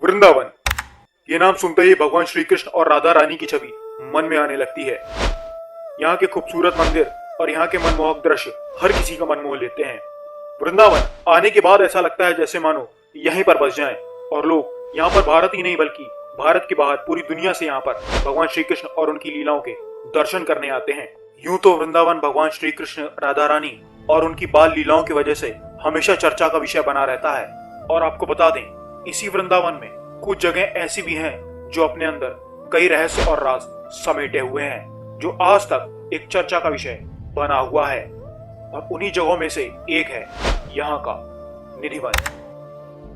वृंदावन, ये नाम सुनते ही भगवान श्री कृष्ण और राधा रानी की छवि मन में आने लगती है। यहाँ के खूबसूरत मंदिर और यहाँ के मनमोहक दृश्य हर किसी का मन मोह लेते हैं। वृंदावन आने के बाद ऐसा लगता है जैसे मानो यहीं पर बस जाएं और लोग यहाँ पर भारत ही नहीं बल्कि भारत के बाहर पूरी दुनिया से यहाँ पर भगवान श्री कृष्ण और उनकी लीलाओं के दर्शन करने आते हैं। यूं तो वृंदावन भगवान श्री कृष्ण, राधा रानी और उनकी बाल लीलाओं की वजह से हमेशा चर्चा का विषय बना रहता है। और आपको बता दें, इसी वृंदावन में कुछ जगह ऐसी भी हैं जो अपने अंदर कई रहस्य और राज समेटे हुए हैं, जो आज तक एक चर्चा का विषय बना हुआ है। और उन्हीं जगहों में से एक है यहाँ का निधिवन,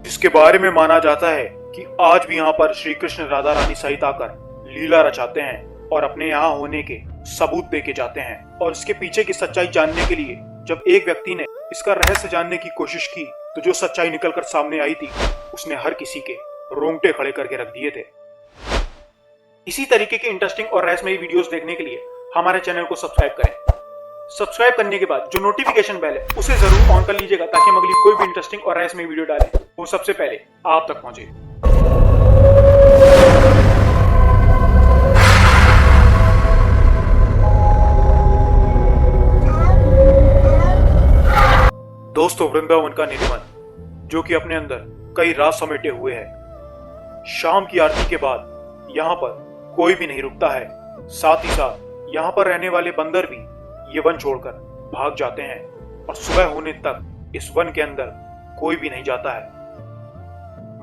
जिसके बारे में माना जाता है कि आज भी यहाँ पर श्री कृष्ण राधा रानी सहित आकर लीला रचाते हैं और अपने यहाँ होने के सबूत देके जाते हैं। और इसके पीछे की सच्चाई जानने के लिए जब एक व्यक्ति ने इसका रहस्य जानने की कोशिश की तो जो सच्चाई निकलकर सामने आई थी उसने हर किसी के रोंगटे खड़े करके रख दिए थे। इसी तरीके के इंटरेस्टिंग और रहस्यमयी वीडियोस देखने के लिए हमारे चैनल को सब्सक्राइब करें। सब्सक्राइब करने के बाद जो नोटिफिकेशन बेल है उसे जरूर ऑन कर लीजिएगा ताकि हम अगली कोई भी इंटरेस्टिंग और रहस्यमयी वीडियो डालें वो सबसे पहले आप तक पहुंचे। दोस्तों, वृंदावन का निधिवन जो कि अपने अंदर कई राज समेटे हुए है। शाम की आरती के बाद यहाँ पर कोई भी नहीं रुकता है। साथ ही साथ यहाँ पर रहने वाले बंदर भी ये वन छोड़कर भाग जाते हैं और सुबह होने तक इस वन के अंदर कोई भी नहीं जाता है।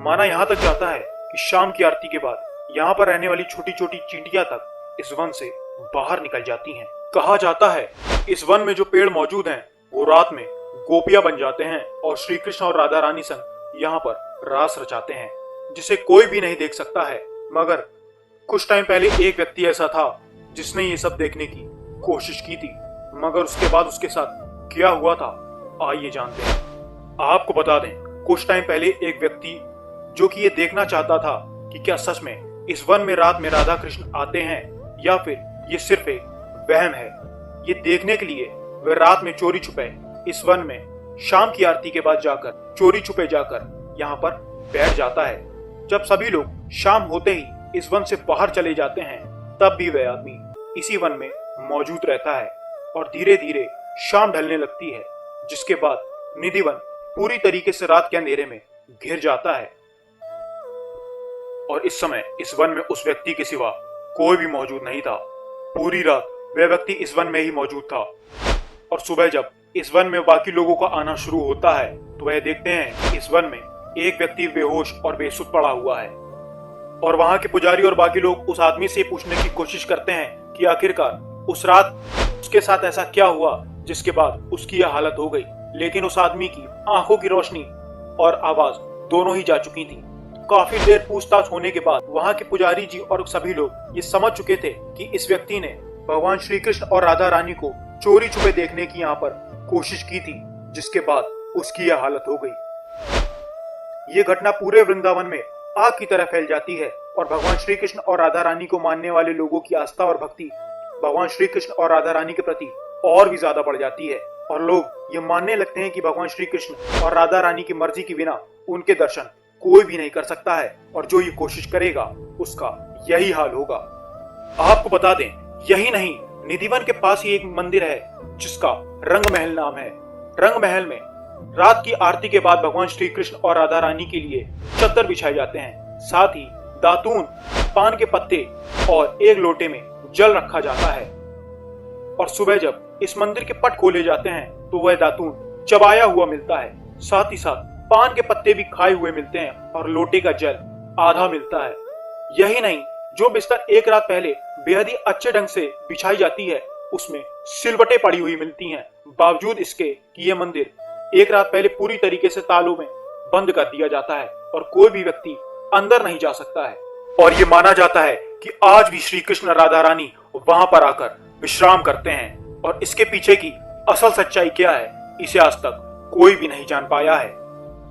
माना यहाँ तक जाता है कि शाम की आरती के बाद यहाँ पर रहने वाली छोटी छोटी चींटियां तक इस वन से बाहर निकल जाती हैं। कहा जाता है इस वन में जो पेड़ मौजूद हैं वो रात में गोपियां बन जाते हैं और श्री कृष्ण और राधा रानी संग यहाँ पर रास रचाते हैं, जिसे कोई भी नहीं देख सकता है। मगर कुछ टाइम पहले एक व्यक्ति ऐसा था जिसने ये सब देखने की कोशिश की थी, मगर उसके बाद उसके साथ क्या हुआ था आइए जानते हैं। आपको बता दें, कुछ टाइम पहले एक व्यक्ति जो कि ये देखना चाहता था कि क्या सच में इस वन में रात में राधा कृष्ण आते हैं या फिर ये सिर्फ एक वहम है, ये देखने के लिए वह रात में चोरी छुपे इस वन में शाम की आरती के बाद जाकर चोरी छुपे जाकर यहाँ पर बैठ जाता है। जब सभी लोग शाम होते ही इस वन से बाहर चले जाते हैं तब भी वह आदमी इसी वन में मौजूद रहता है और धीरे धीरे शाम ढलने लगती है, जिसके बाद निधिवन पूरी तरीके से रात के अंधेरे में घिर जाता है। और इस समय इस वन में उस व्यक्ति के सिवा कोई भी मौजूद नहीं था। पूरी रात वह व्यक्ति इस वन में ही मौजूद था और सुबह जब इस वन में बाकी लोगों का आना शुरू होता है तो वह देखते हैं कि इस वन में एक व्यक्ति बेहोश और बेसुध पड़ा हुआ है। और वहां के पुजारी और बाकी लोग उस आदमी से पूछने की कोशिश करते हैं कि आखिरकार उस रात उसके साथ ऐसा क्या हुआ जिसके बाद उसकी यह हालत हो गई। लेकिन उस आदमी की आंखों की रोशनी और आवाज दोनों ही जा चुकी थी। काफी देर पूछताछ होने के बाद वहां के पुजारी जी और सभी लोग ये समझ चुके थे कि इस व्यक्ति ने भगवान श्री कृष्ण और राधा रानी को चोरी छुपे देखने की यहाँ पर कोशिश की थी, जिसके बाद उसकी यह हालत हो गई। ये घटना पूरे वृंदावन में आग की तरह फैल जाती है और भगवान श्री कृष्ण और राधा रानी को मानने वाले लोगों की आस्था और भक्ति भगवान श्री कृष्ण और राधा रानी के प्रति और भी ज्यादा बढ़ जाती है और लोग ये मानने लगते हैं कि भगवान श्री कृष्ण और राधा रानी की मर्जी के बिना उनके दर्शन कोई भी नहीं कर सकता है और जो ये कोशिश करेगा उसका यही हाल होगा। आपको बता दें, यही नहीं, निधिवन के पास ही एक मंदिर है जिसका रंग महल नाम है। रंग महल में रात की आरती के बाद भगवान श्री कृष्ण और राधा रानी के लिए चद्दर बिछाए जाते हैं। साथ ही दातून, पान के पत्ते और एक लोटे में जल रखा जाता है। और सुबह जब इस मंदिर के पट खोले जाते हैं तो वह दातून चबाया हुआ मिलता है। साथ ही साथ पान के पत्ते भी खाए हुए मिलते हैं और लोटे का जल आधा मिलता है। यही नहीं, जो बिस्तर एक रात पहले बेहद ही अच्छे ढंग से बिछाई जाती है उसमें सिलवटें पड़ी हुई मिलती हैं, बावजूद इसके कि यह मंदिर एक रात पहले पूरी तरीके से तालों में बंद कर दिया जाता है और कोई भी व्यक्ति अंदर नहीं जा सकता है। और ये माना जाता है कि आज भी श्री कृष्ण राधा रानी वहां पर आकर विश्राम करते हैं और इसके पीछे की असल सच्चाई क्या है इसे आज तक कोई भी नहीं जान पाया है।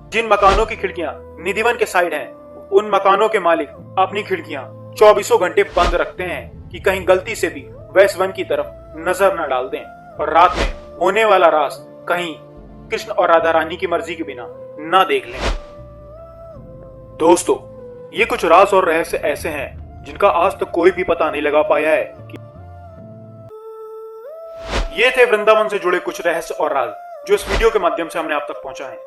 जिन मकानों की खिड़कियां निधिवन के साइड हैं, उन मकानों के मालिक अपनी खिड़कियां 24 घंटे बंद रखते हैं कि कहीं गलती से भी वह इस वन की तरफ नजर न डाल दें और रात में होने वाला रास कहीं कृष्ण और राधा रानी की मर्जी के बिना न देख लें। दोस्तों, ये कुछ राज और रहस्य ऐसे हैं जिनका आज तक कोई भी पता नहीं लगा पाया है कि ये थे वृंदावन से जुड़े कुछ रहस्य और राज जो इस वीडियो के माध्यम से हमने आप तक पहुंचा है।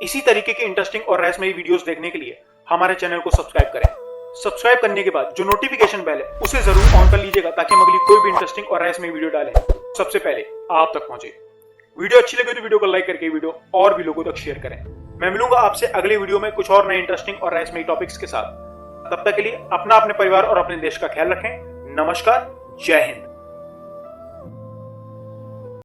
इसी तरीके की इंटरेस्टिंग और रहस्यमयी वीडियोस देखने के लिए हमारे चैनल को सब्सक्राइब करें। सब्सक्राइब करने के बाद जो नोटिफिकेशन बेल है उसे जरूर ऑन कर लीजिएगा ताकि हम अगली कोई भी इंटरेस्टिंग और रहस्यमयी वीडियो डालें सबसे पहले आप तक पहुंचे। वीडियो अच्छी लगे तो वीडियो को लाइक करके वीडियो और भी लोगों तक शेयर करें। मैं मिलूंगा आपसे अगले वीडियो में कुछ और नए इंटरेस्टिंग और रहस्यमयी टॉपिक्स के साथ। तब तक के लिए अपना, अपने परिवार और अपने देश का ख्याल रखें। नमस्कार, जय हिंद।